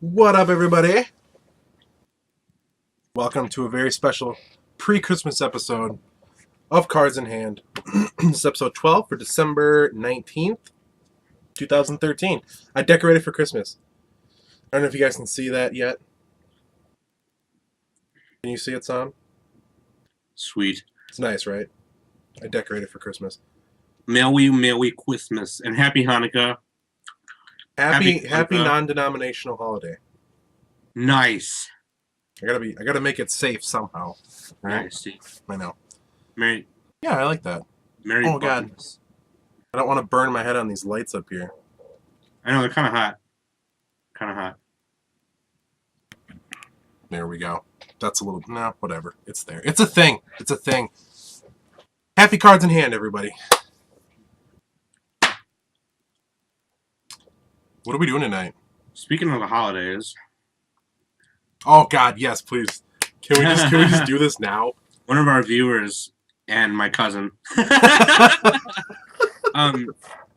What up, everybody? Welcome to a very special pre-Christmas episode of Cards in Hand. This is episode 12 for December 19th, 2013. I decorated for Christmas. I don't know if you guys can see that yet. Can you see it, Sam? Sweet. It's nice, right? I decorated for Christmas. Merry Christmas and Happy Hanukkah. Happy non-denominational holiday. Nice. I gotta make it safe somehow. Nice. I know. Merry. Yeah, I like that. Merry. Oh God. I don't want to burn my head on these lights up here. I know they're kind of hot. Kind of hot. There we go. That's a little... No, whatever. It's there. It's a thing. It's a thing. Happy Cards in Hand, everybody. What are we doing tonight? Speaking of the holidays. Oh, God, yes, please. Can we just do this now? One of our viewers and my cousin.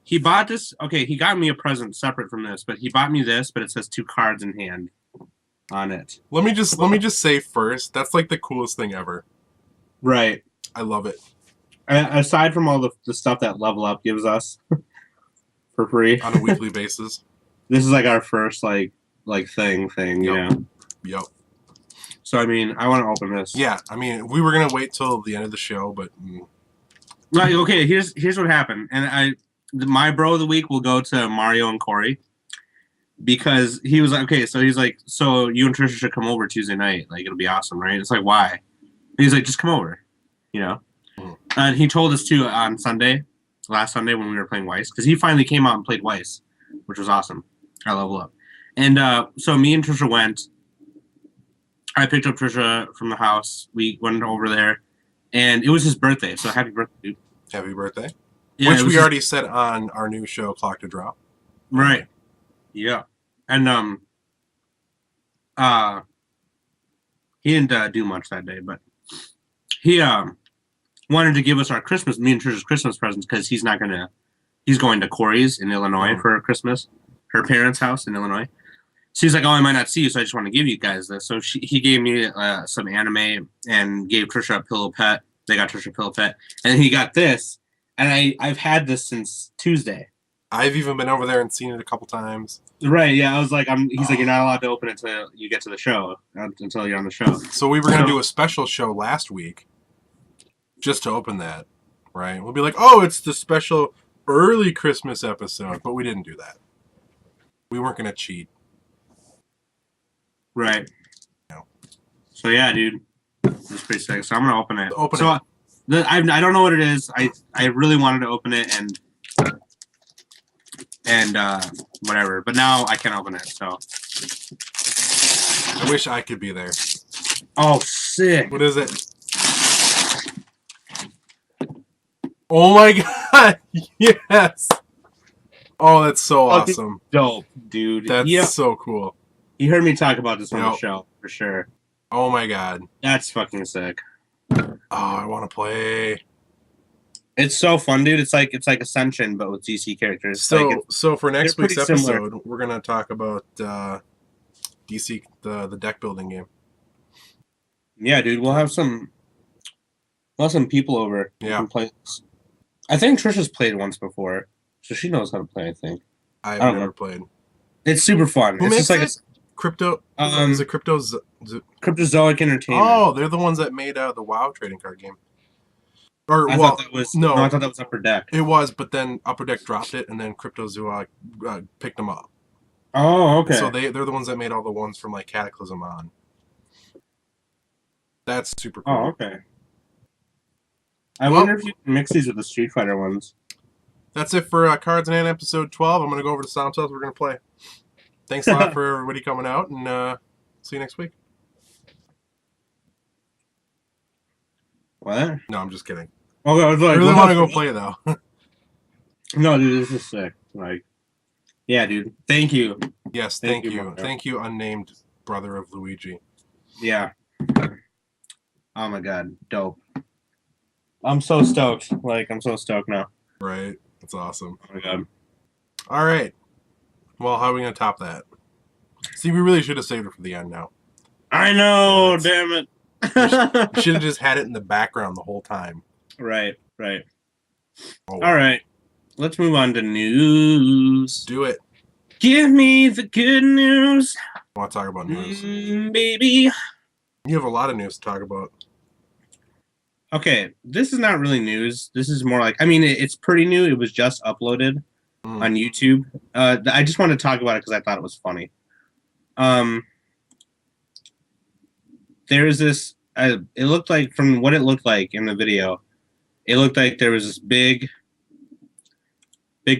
He bought this. Okay, he got me a present separate from this, but he bought me this, but it says 2 cards in hand on it. Let me just say first, that's like the coolest thing ever. Right. I love it. Aside from all the stuff that Level Up gives us for free on a weekly basis, this is like our first like thing, you know. Yep. So I mean, I want to open this. Yeah, I mean, we were gonna wait till the end of the show, but like, okay, here's what happened, and my bro of the week will go to Mario and Corey because he was like, okay, so he's like, so you and Trisha should come over Tuesday night, like it'll be awesome, right? It's like, why? And he's like, just come over, you know. And he told us too on last Sunday when we were playing Weiss, because he finally came out and played Weiss, which was awesome. I Level Up, and so me and Trisha went. I picked up Trisha from the house. We went over there, and it was his birthday. So happy birthday, dude! Happy birthday! Yeah, which we already said on our new show, Clock to Drop. Right. Yeah, and he didn't do much that day, but he wanted to give us our me and Trisha's Christmas presents because he's going to Corey's in Illinois for Christmas, her parents' house in Illinois. So he's like, oh, I might not see you, so I just want to give you guys this. So he gave me some anime and gave Trisha a pillow pet. They got Trisha a pillow pet. And he got this, and I've had this since Tuesday. I've even been over there and seen it a couple times. Right, yeah. I was like, he's like, you're not allowed to open it until you get to the show, until you're on the show. So we were going to do a special show last week just to open that, right? We'll be like, oh, it's the special early Christmas episode, but we didn't do that. We weren't going to cheat. Right. No. So yeah, dude, it's pretty sick. So I'm gonna open it. I don't know what it is. I really wanted to open it and whatever, but now I can't open it. So I wish I could be there. Oh, sick! What is it? Oh my God! Yes. Oh, that's so awesome. Dope, dude. That's so cool. You heard me talk about this on the show, for sure. Oh my God. That's fucking sick. Oh, I want to play. It's so fun, dude. It's like Ascension, but with DC characters. So for next week's episode, we're going to talk about DC, the deck building game. Yeah, dude. We'll have some people over. Yeah. Play. I think Trisha's played once before, so she knows how to play, I think. I've never played. It's super fun. Who makes it? Crypto. Is it Cryptozoic Entertainment? Oh, they're the ones that made the WoW trading card game. I thought that was Upper Deck. It was, but then Upper Deck dropped it, and then Cryptozoic picked them up. Oh, okay. So they're the ones that made all the ones from like Cataclysm on. That's super cool. Oh, okay. I wonder if you can mix these with the Street Fighter ones. That's it for Cards in Hand episode 12. I'm going to go over to Sound Cells. We're going to play. Thanks a lot for everybody coming out, and see you next week. What? No, I'm just kidding. Okay, I really want to go play, though. No, dude, this is sick. Like, yeah, dude. Thank you. Yes, thank you. Thank you, unnamed brother of Luigi. Yeah. Oh, my God. Dope. I'm so stoked. I'm so stoked now. Right. That's awesome. Oh, my God. All right. Well, how are we going to top that? See, we really should have saved it for the end now. I know, damn it. We should have just had it in the background the whole time. Right. Oh, All right. Let's move on to news. Do it. Give me the good news. I want to talk about news. Baby. You have a lot of news to talk about. Okay, this is not really news. This is more like, I mean, it's pretty new. It was just uploaded on YouTube. I just wanted to talk about it because I thought it was funny. There's this, it looked like, from what it looked like in the video, it looked like there was this big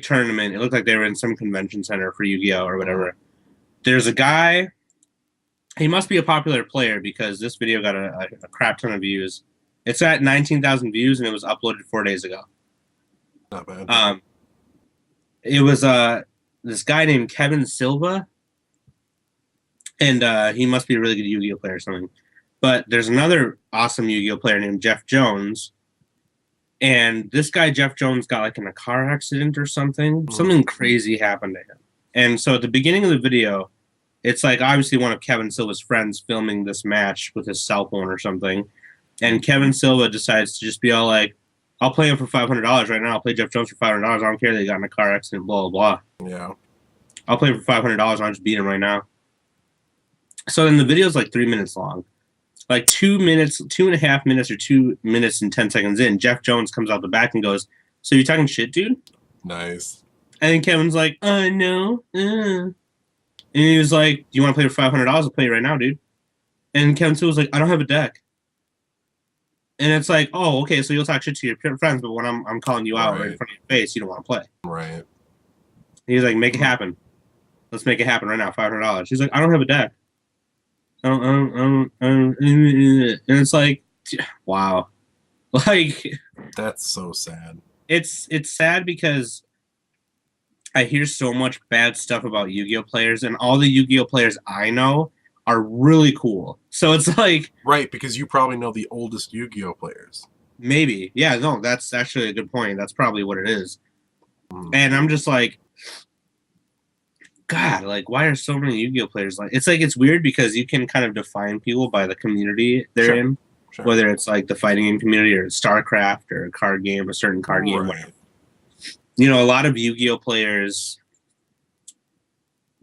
tournament. It looked like they were in some convention center for Yu-Gi-Oh! Or whatever. There's a guy, he must be a popular player because this video got a crap ton of views. It's at 19,000 views and it was uploaded 4 days ago. Not bad. It was this guy named Kevin Silva, and he must be a really good Yu-Gi-Oh player or something. But there's another awesome Yu-Gi-Oh player named Jeff Jones, and this guy Jeff Jones got like in a car accident or something. Something crazy happened to him. And so at the beginning of the video, it's like obviously one of Kevin Silva's friends filming this match with his cell phone or something. And Kevin Silva decides to just be all like, I'll play him for $500 right now. I'll play Jeff Jones for $500. I don't care that he got in a car accident, blah, blah, blah. Yeah. I'll play him for $500 and I'll just beat him right now. So then the video's like 3 minutes long. Like 2 minutes, 2.5 minutes, or 2 minutes and 10 seconds in, Jeff Jones comes out the back and goes, so you talking shit, dude? Nice. And then Kevin's like, no. And he was like, do you want to play for $500? I'll play it right now, dude. And Kevin Silva was like, I don't have a deck. And it's like, oh, okay, so you'll talk shit to your friends, but when I'm calling you out right in front of your face, you don't want to play. Right. He's like, make it happen. Let's make it happen right now, $500. He's like, I don't have a deck. And it's like, wow. Like, that's so sad. It's sad because I hear so much bad stuff about Yu-Gi-Oh players, and all the Yu-Gi-Oh players I know are really cool. So it's like, right, because you probably know the oldest Yu-Gi-Oh players. Maybe. Yeah, no, that's actually a good point. That's probably what it is. And I'm just like, God, like, why are so many Yu-Gi-Oh players like? It's like, it's weird because you can kind of define people by the community they're in, whether it's like the fighting game community or StarCraft or a card game, a certain card game. Whatever. You know, a lot of Yu-Gi-Oh players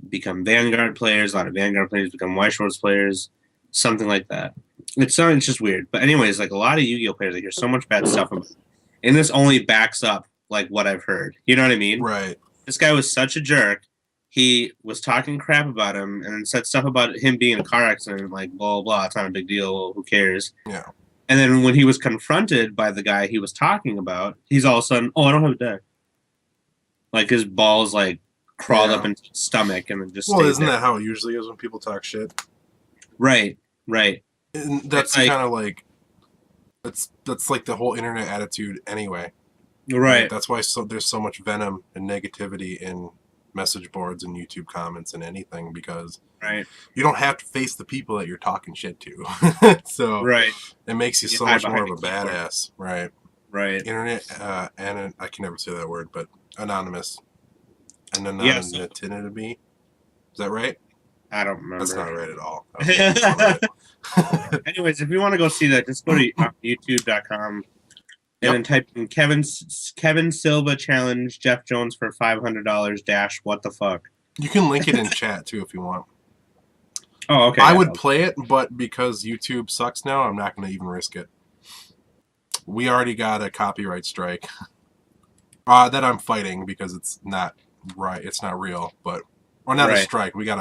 become Vanguard players. A lot of Vanguard players become White Shorts players, something like that. It's just weird. But anyways, like a lot of Yu-Gi-Oh players, I hear so much bad stuff about it. And this only backs up like what I've heard. You know what I mean? Right. This guy was such a jerk. He was talking crap about him and said stuff about him being in a car accident, like blah blah. It's not a big deal. Who cares? Yeah. And then when he was confronted by the guy he was talking about, he's all of a sudden, oh, I don't have a deck. Like his balls like crawled up into his stomach and then just. Well, isn't that how it usually is when people talk shit? Right. And that's kind of like, that's like the whole internet attitude anyway. Right. Like, that's why there's so much venom and negativity in message boards and YouTube comments and anything, because you don't have to face the people that you're talking shit to. So it makes you so much more of a badass. Right. Internet and I can never say that word, but anonymous. And anonymity. Is that right? I don't remember. That's not right at all. Anyways, if you want to go see that, just go to youtube.com and then type in Kevin Silva challenge Jeff Jones for $500 dash what the fuck. You can link it in chat too if you want. Oh, okay. I would play it, but because YouTube sucks now, I'm not going to even risk it. We already got a copyright strike that I'm fighting because it's not right. It's not real, but or not a strike. We got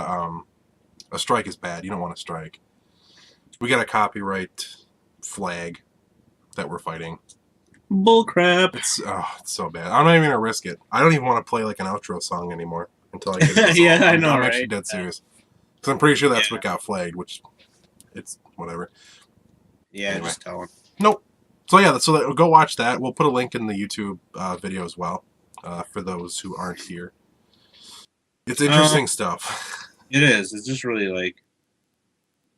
a strike is bad. You don't want a strike. We got a copyright flag that we're fighting. Bullcrap. It's so bad. I'm not even gonna risk it. I don't even want to play like an outro song anymore until I get it. Yeah, I know, I'm actually dead serious. Because I'm pretty sure that's what got flagged, which it's whatever. Yeah, anyway. Just tell them. Nope. So yeah, so go watch that. We'll put a link in the YouTube video as well for those who aren't here. It's interesting stuff. It is. It's just really like,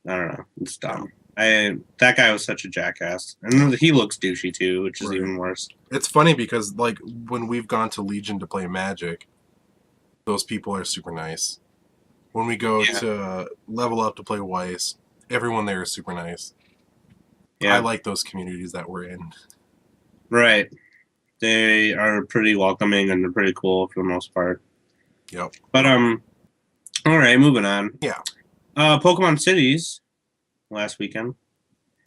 I don't know. It's dumb. That guy was such a jackass, and he looks douchey too, which is even worse. It's funny because like when we've gone to Legion to play Magic, those people are super nice. when we go Yeah. to level up to play Weiss, everyone there is super nice. Yeah. I like those communities that we're in. Right. They are pretty welcoming and they're pretty cool for the most part. Yep. But all right, moving on. Yeah. Pokemon Cities last weekend,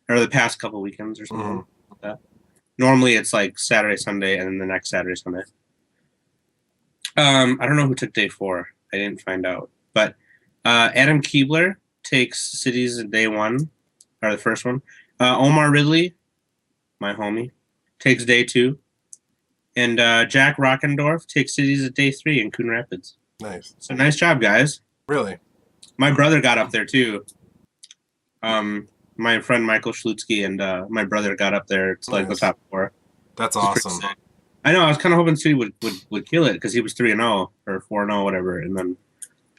or the past couple weekends or something like that. Normally it's like Saturday, Sunday, and then the next Saturday, Sunday. I don't know who took day 4. I didn't find out. But Adam Keebler takes Cities at day 1, or the first one. Omar Ridley, my homie, takes day 2. And Jack Rockendorf takes Cities at day 3 in Coon Rapids. Nice. So nice job, guys. Really? My brother got up there too. My friend Michael Schlutsky and my brother got up there to like the top 4. That's Which is awesome. pretty sick. I know. I was kind of hoping City would kill it because he was 3-0 or 4-0, whatever. And then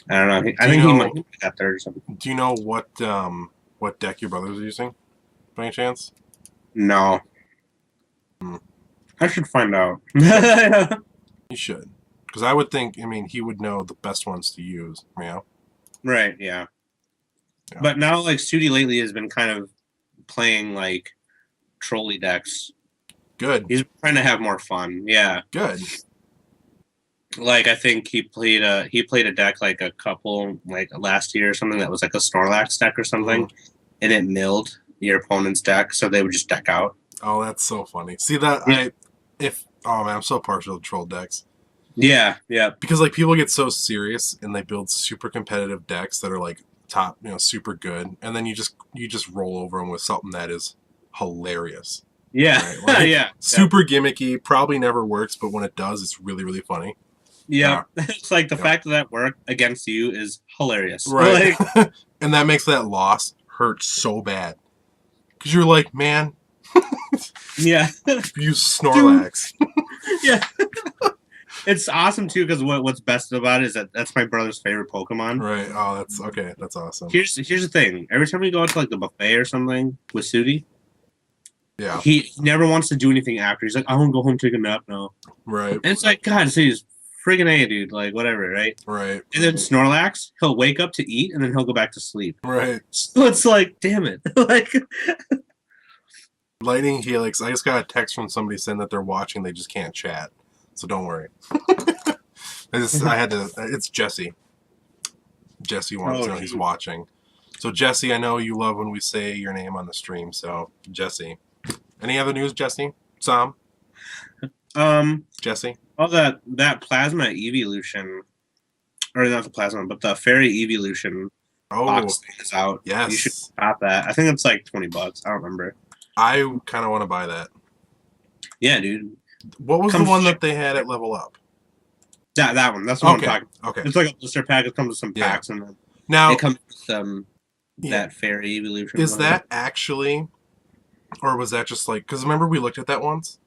I don't know. I think he might have got there or something. Do you know what deck your brother was using, by any chance? No. I should find out. You should, because I would think. I mean, he would know the best ones to use. You know. Right. Yeah. But now, like Sudi lately has been kind of playing like trolley decks. Good. He's trying to have more fun. Yeah. Good. Like I think he played a deck like a couple like last year or something that was like a Snorlax deck or something, and it milled your opponent's deck, so they would just deck out. Oh, that's so funny. See that? Yeah. Oh man, I'm so partial to troll decks. Yeah, yeah. Because like people get so serious and they build super competitive decks that are like top, super good, and then you just roll over them with something that is hilarious. Yeah, right? Like, yeah. Super gimmicky, probably never works, but when it does, it's really, really funny. Yeah, it's like the fact that worked against you is hilarious. Right. Like, and that makes that loss hurt so bad. Because you're like, man. Yeah. You Snorlax. Yeah. It's awesome, too, because what's best about it is that's my brother's favorite Pokemon. Right. Oh, that's okay. That's awesome. Here's the thing. Every time we go out to, like, the buffet or something with Sudi, yeah, he never wants to do anything after. He's like, I want to go home, take a nap now. Right. And it's like, God, he's friggin' A, dude. Like, whatever, right? Right. And then Snorlax, he'll wake up to eat, and then he'll go back to sleep. Right. So it's like, damn it. Like... Lightning Helix. I just got a text from somebody saying that they're watching. They just can't chat. So don't worry. It's Jesse. Jesse wants to know he's watching. So Jesse, I know you love when we say your name on the stream. So Jesse. Any other news, Jesse? Sam? Jesse? Oh, that plasma evolution, or not the plasma, but the fairy evolution box thing is out. Yes. You should stop that. I think it's like $20. I don't remember. I kind of want to buy that. Yeah, dude. What was the one that they had at Level Up? That one. That's what I'm talking about. Okay. It's like a blister pack. It comes with some packs, and then now it comes with that fairy evolution. Is that actually, or was that just like? Because remember we looked at that once,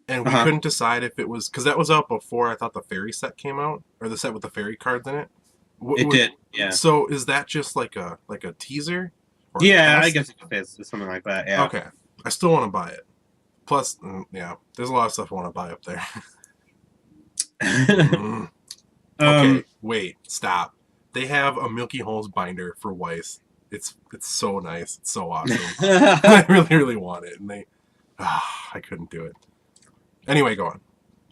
and we couldn't decide if it was because that was out before I thought the fairy set came out, or the set with the fairy cards in it. It did. Yeah. So is that just like a teaser? Yeah, I guess it's something like that. Yeah. Okay. I still want to buy it. Plus, there's a lot of stuff I want to buy up there. Okay, wait, stop. They have a Milky Holes binder for Weiss. It's so nice. It's so awesome. I really, really want it, and I couldn't do it. Anyway, go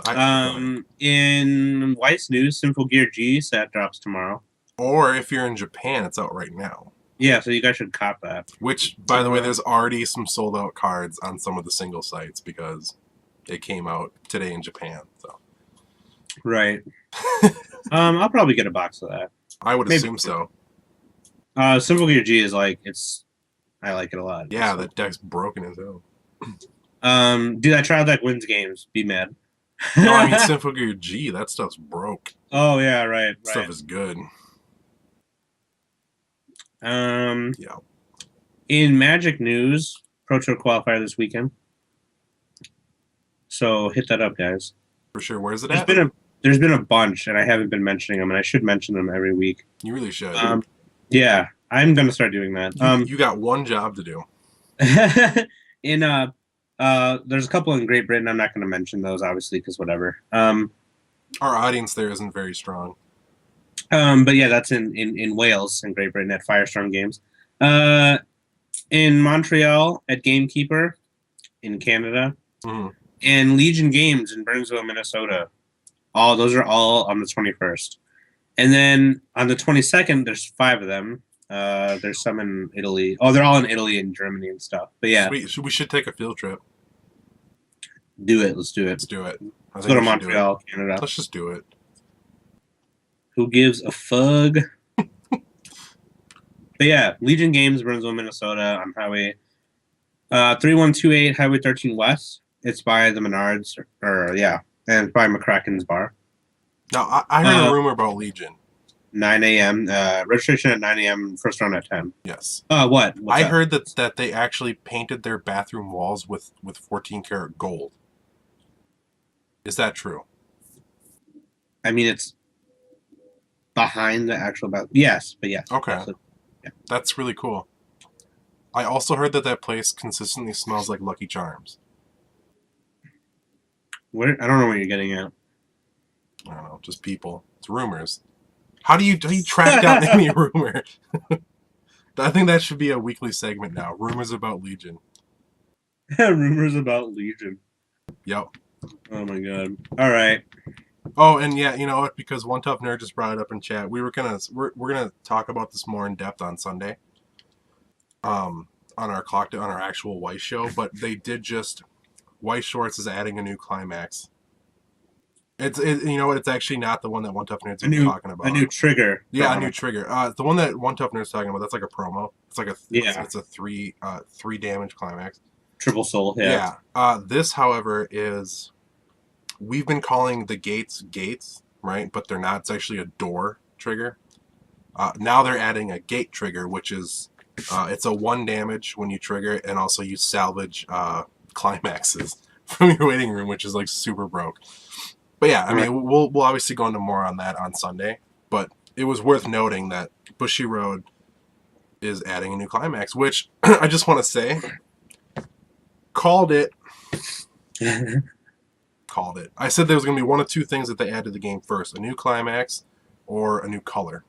on. In Weiss news, Simple Gear G set drops tomorrow. Or if you're in Japan, it's out right now. Yeah, so you guys should cop that. Which, by the way, there's already some sold out cards on some of the single sites because it came out today in Japan. So, right. I'll probably get a box of that. I would assume so. Simple Gear G is like I like it a lot. Yeah, so. that deck's broken as hell. Dude, I tried that wins games. Be mad. No, I mean Simple Gear G. That stuff's broke. Oh yeah, right. That stuff is good. Yeah. In Magic news, Pro Tour qualifier this weekend. So hit that up, guys. For sure. Where's it at? There's been a bunch, and I haven't been mentioning them, and I should mention them every week. You really should. Yeah, I'm gonna start doing that. You got one job to do. There's a couple in Great Britain. I'm not gonna mention those, obviously, because whatever. Our audience there isn't very strong. But yeah, that's in Wales and Great Britain at Firestorm Games. In Montreal at Gamekeeper in Canada, and Legion Games in Burnsville, Minnesota. Those are all on the 21st. And then on the 22nd, there's 5 of them. There's some in Italy. Oh, they're all in Italy and Germany and stuff. But yeah. Sweet. We should take a field trip. Do it. Let's do it. Let's do it. Let's go to Montreal, Canada. Let's just do it. Who gives a fug? But yeah, Legion Games, Burnsville, Minnesota, on Highway 3128, Highway 13 West. It's by the Menards, and by McCracken's Bar. Now, I heard a rumor about Legion. 9 a.m. Registration at 9 a.m. First round at 10. Yes. What? I heard that they actually painted their bathroom walls with 14 karat gold. Is that true? I mean, it's behind the actual bathroom. Yes, but yes. Okay. So, yeah. That's really cool. I also heard that place consistently smells like Lucky Charms. Where? I don't know what you're getting at. I don't know. Just people. It's rumors. How do you track down any rumor? I think that should be a weekly segment now. Rumors about Legion. Rumors about Legion. Yep. Oh my god. All right. Oh, and yeah, you know what? Because One Tough Nerd just brought it up in chat. We're gonna talk about this more in depth on Sunday. On our actual Weiss show, but they did just Weiss Shorts is adding a new climax. You know what? It's actually not the one that One Tough Nerd's talking about. A new trigger. Yeah, a new trigger. The one that One Tough Nerd's talking about, that's like a promo. It's like it's a 3 damage climax. Triple soul. Yeah. Yeah. This, however, is we've been calling the gates, right? But they're not. It's actually a door trigger. Now they're adding a gate trigger, which is it's a 1 damage when you trigger it, and also you salvage climaxes from your waiting room, which is like super broke. But yeah, I mean, we'll obviously go into more on that on Sunday. But it was worth noting that Bushy Road is adding a new climax, which I just want to say, called it. Called it. I said there was going to be one of 2 things that they add to the game first: a new climax or a new color.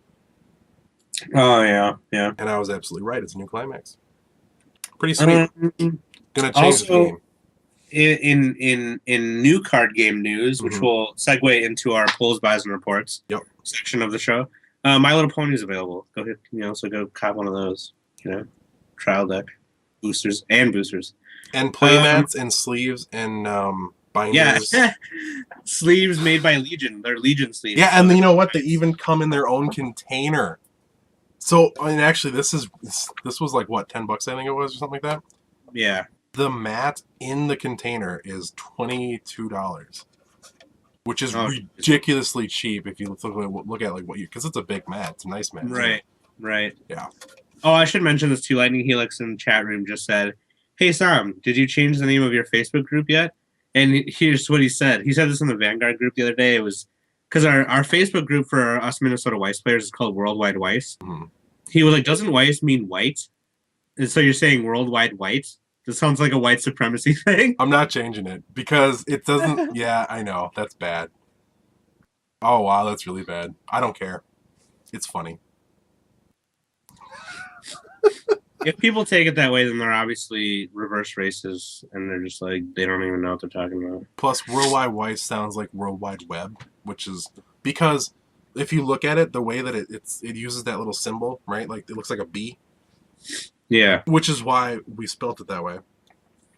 Oh yeah. And I was absolutely right. It's a new climax. Pretty sweet. Gonna change the game. In new card game news, which will segue into our polls, buys, and reports section of the show. My Little Pony is available. Go ahead, so go cop one of those. Trial deck, boosters, and playmats and sleeves and binders. Yeah, sleeves made by Legion. They're Legion sleeves. Yeah, and you know what? They even come in their own container. So, I mean, actually, this was like what, $10 I think it was, or something like that. Yeah. The mat in the container is $22, which is ridiculously cheap if you look at like what you, because it's a big mat. It's a nice mat. Right. Yeah. Oh, I should mention this too. Lightning Helix in the chat room just said, "Hey Sam, did you change the name of your Facebook group yet?" And here's what he said. He said this in the Vanguard group the other day. It was because our Facebook group for us Minnesota Weiss players is called Worldwide Weiss. He was like, "Doesn't Weiss mean white?" And so you're saying Worldwide White? This sounds like a white supremacy thing. I'm not changing it because it doesn't. Yeah, I know. That's bad. Oh, wow. That's really bad. I don't care. It's funny. If people take it that way, then they're obviously reverse racist and they're just like, they don't even know what they're talking about. Plus, Worldwide Weiss sounds like World Wide Web, which is because if you look at it, the way that it uses that little symbol, right? Like it looks like a B. Yeah. Which is why we spelt it that way.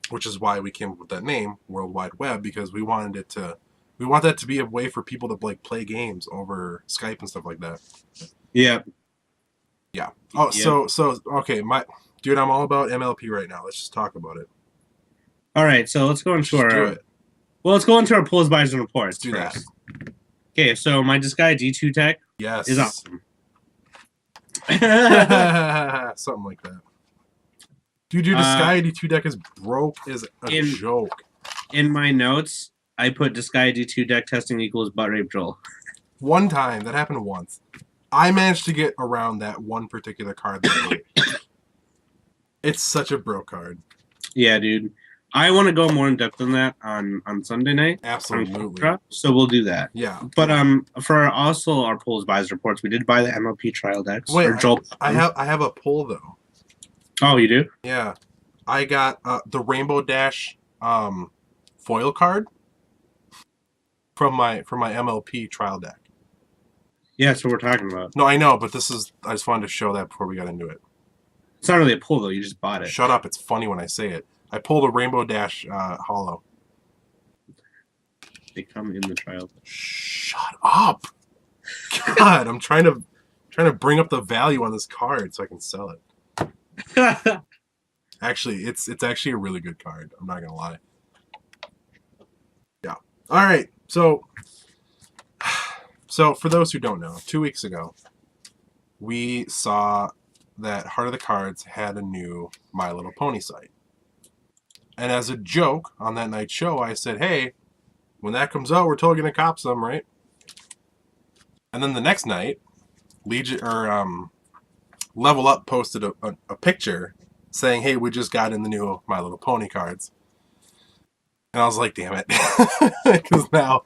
Which is why we came up with that name, World Wide Web, because we want that to be a way for people to like play games over Skype and stuff like that. Yeah. Yeah. Oh, yeah. So okay, dude, I'm all about MLP right now. Let's just talk about it. All right, so let's go into let's go into our polls, buys, and reports. Let's do that. Okay, so my Disguise D2 tech is awesome. Something like that. Dude, your Disguise D2 deck is broke as a joke. In my notes, I put Disguise D2 deck testing equals butt rape Joel. One time. That happened once. I managed to get around that one particular card. It's such a broke card. Yeah, dude. I want to go more in depth than that on Sunday night. Absolutely. So we'll do that. Yeah. But for also our polls, buys, reports, we did buy the MLP trial decks. Wait, or Joel. I have a poll though. Oh, you do? Yeah, I got the Rainbow Dash foil card from my MLP trial deck. Yeah, that's what we're talking about. No, I know, but I just wanted to show that before we got into it. It's not really a pull though. You just bought it. Shut up! It's funny when I say it. I pulled a Rainbow Dash holo. They come in the trial. Shut up! God, I'm trying to bring up the value on this card so I can sell it. Actually, it's actually a really good card. I'm not gonna lie. Yeah. All right. So for those who don't know, 2 weeks ago, we saw that Heart of the Cards had a new My Little Pony site. And as a joke on that night's show, I said, "Hey, when that comes out, we're totally gonna cop some, right?" And then the next night, Level Up posted a picture saying, "Hey, we just got in the new My Little Pony cards." And I was like, damn it. Because now,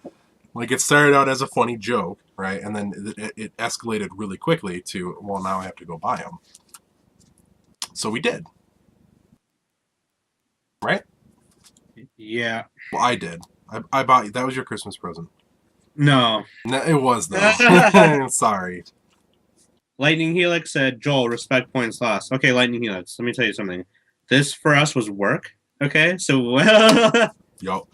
like, it started out as a funny joke, right? And then it escalated really quickly to, well, now I have to go buy them. So we did. Right? Yeah. Well, I did. I bought you. That was your Christmas present. No. No, it was, though. Sorry. Lightning Helix said, Joel, respect points lost. Okay, Lightning Helix, let me tell you something. This for us was work. Okay, so Yo.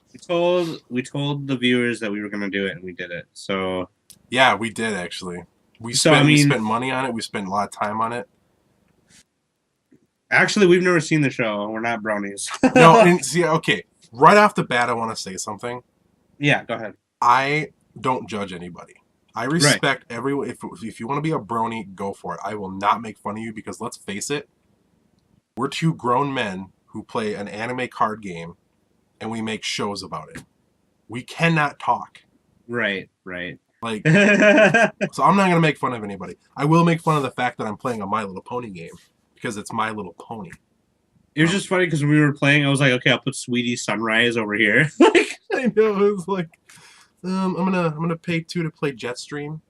we told the viewers that we were gonna do it, and we did it. So yeah, we did actually. We So, spent I mean- we spent money on it. We spent a lot of time on it. actually, we've never seen the show. We're not bronies. No, and see, okay. Right off the bat, I want to say something. Yeah, go ahead. I don't judge anybody. I respect everyone. If you want to be a brony, go for it. I will not make fun of you because let's face it, we're two grown men who play an anime card game, and we make shows about it. We cannot talk. Right. Like, yeah, so I'm not gonna make fun of anybody. I will make fun of the fact that I'm playing a My Little Pony game because it's My Little Pony. it was just funny because when we were playing, I was like, okay, I'll put Sweetie Sunrise over here. Like, I know, it was like, I'm gonna pay $2 to play Jetstream.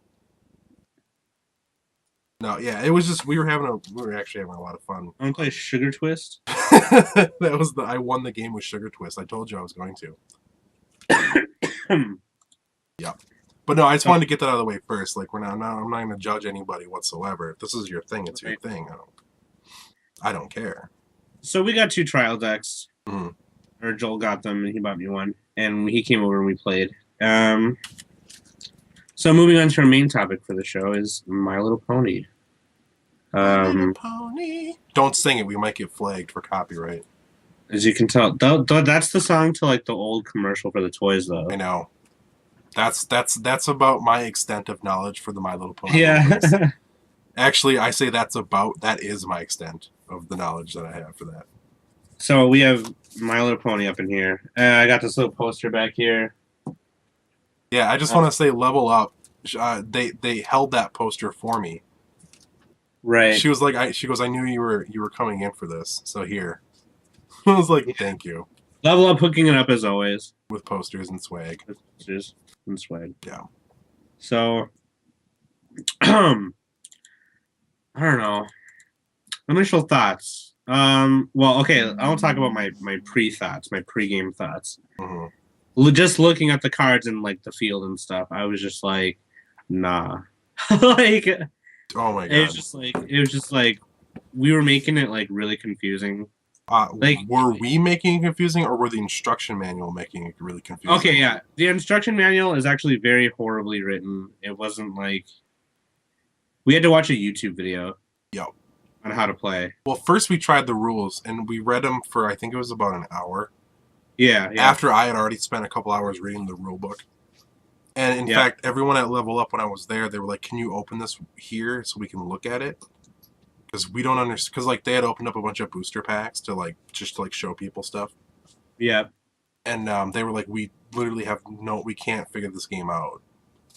No, yeah, it was just we were actually having a lot of fun. I'm gonna play Sugar Twist. That was I won the game with Sugar Twist. I told you I was going to. Yeah, but no, I just wanted to get that out of the way first. Like I'm not gonna judge anybody whatsoever. If this is your thing, it's your thing. I don't care. So we got 2 trial decks. Mhm. Or Joel got them and he bought me one. And he came over and we played. So moving on to our main topic for the show is My Little Pony. My Little Pony. Don't sing it. We might get flagged for copyright. As you can tell, that's the song to like the old commercial for the toys, though. I know. That's about my extent of knowledge for the My Little Pony. Yeah. Actually, I say that is my extent of the knowledge that I have for that. So we have My Little Pony up in here. I got this little poster back here. Yeah, I just want to say, Level Up. They held that poster for me. Right. She was like, she goes, I knew you were coming in for this, so here. I was like, thank you. Level Up hooking it up as always. With posters and swag. Posters and swag. Yeah. So, I don't know. Initial thoughts. Well, okay, I'll talk about my pre-thoughts, my pre-game thoughts. Mm-hmm. Just looking at the cards and like the field and stuff, I was just like, nah. Like, oh my god. it was just like we were making it like really confusing. Like, were we making it confusing, or were the instruction manual making it really confusing? Okay, yeah, the instruction manual is actually very horribly written. It wasn't like we had to watch a YouTube video. Yep. On how to play. Well, first we tried the rules, and we read them for I think it was about an hour. Yeah. After I had already spent a couple hours reading the rule book. And in fact, everyone at Level Up when I was there, they were like, "Can you open this here so we can look at it?" Because we don't understand. Because like they had opened up a bunch of booster packs to like just to like show people stuff. Yeah. And they were like, "We literally we can't figure this game out."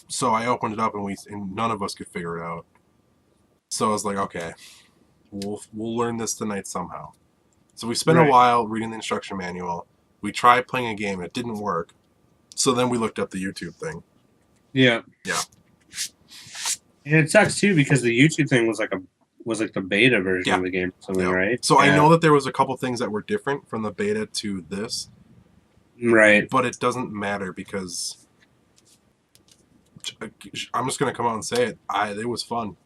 So I opened it up, and none of us could figure it out. So I was like, "Okay, we'll learn this tonight somehow." So we spent a while reading the instruction manual, We tried playing a game, it didn't work. So then we looked up the YouTube thing. Yeah. Yeah. And it sucks too because the YouTube thing was like the beta version of the game, or something, right? So I know that there was a couple things that were different from the beta to this. Right. But it doesn't matter because I'm just gonna come out and say it. It was fun.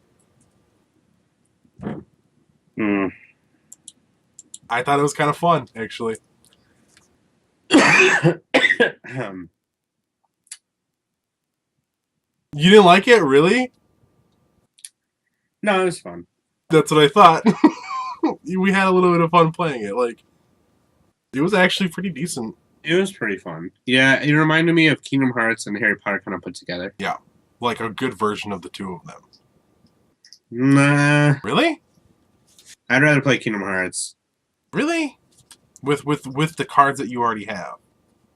Mm. I thought it was kind of fun, actually. You didn't like it, really? No, it was fun. That's what I thought. We had a little bit of fun playing it. Like, it was actually pretty decent. It was pretty fun. Yeah, it reminded me of Kingdom Hearts and Harry Potter kind of put together. Yeah, like a good version of the two of them. Nah. Really? I'd rather play Kingdom Hearts. Really? With the cards that you already have.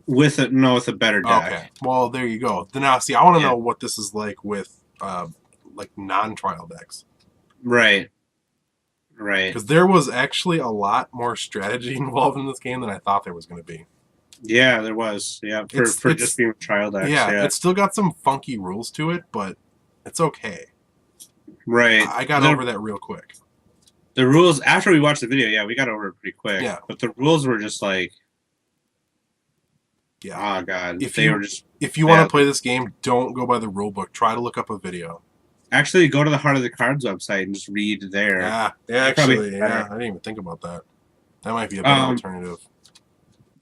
With a better deck. Okay. Well, there you go. Then now, see, I want to know what this is like with like non-trial decks. Right. Right. Because there was actually a lot more strategy involved in this game than I thought there was going to be. Yeah, there was. Yeah, for just being trial decks. Yeah, it's still got some funky rules to it, but it's okay. Right. I got over that real quick. The rules, after we watched the video, we got over it pretty quick. Yeah. But the rules were just like, yeah. Oh, God. If you want to play this game, don't go by the rule book. Try to look up a video. Actually, go to the Heart of the Cards website and just read there. Yeah, actually, I didn't even think about that. That might be a better alternative.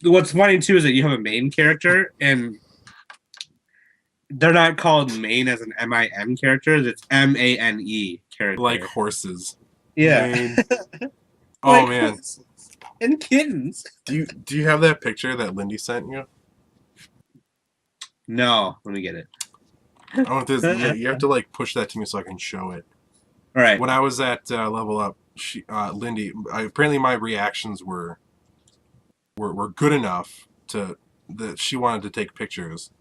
What's funny, too, is that you have a main character, and they're not called main as an M-I-N character. It's M-A-N-E character. Like horses. Yeah. Oh, like man. horses. And kittens. Do you have that picture that Lindy sent you? No. Let me get it. Oh, you have to like push that to me so I can show it. All right. When I was at Level Up, Lindy, apparently my reactions were good enough that she wanted to take pictures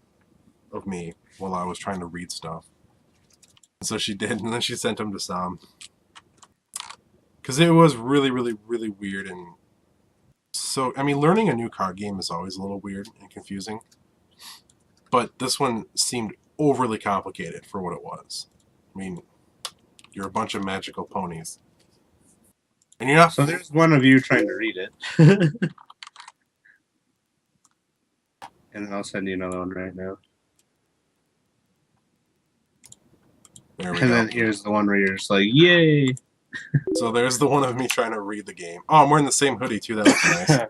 of me while I was trying to read stuff. So she did, and then she sent them to Sam. Because it was really, really, really weird, and so I mean, learning a new card game is always a little weird and confusing. But this one seemed overly complicated for what it was. I mean, you're a bunch of magical ponies. And you're not... So there's one of you trying to read it. And then I'll send you another one right now. There we go. Then here's the one where you're just like, yay! So there's the one of me trying to read the game. Oh, I'm wearing the same hoodie too. That looks nice.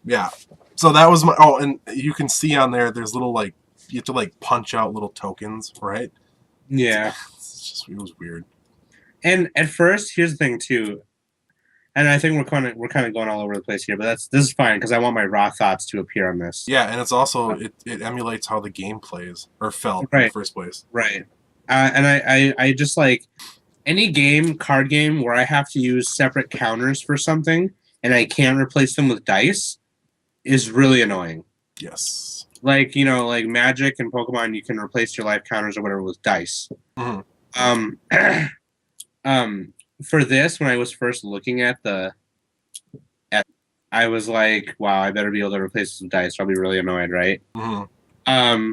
Yeah. So that was my... Oh, and you can see on there, there's little like... You have to like punch out little tokens, right? Yeah. It was weird. And at first, here's the thing too, and I think we're kind of going all over the place here, but this is fine because I want my raw thoughts to appear on this. Yeah, and it's also it emulates how the game plays or felt in the first place. Right. And I just like any card game where I have to use separate counters for something and I can't replace them with dice is really annoying. Yes. Like, like Magic and Pokemon, you can replace your life counters or whatever with dice. Mm-hmm. For this, when I was first looking at I was like, wow, I better be able to replace this with dice. I'll be really annoyed, right? Mm-hmm.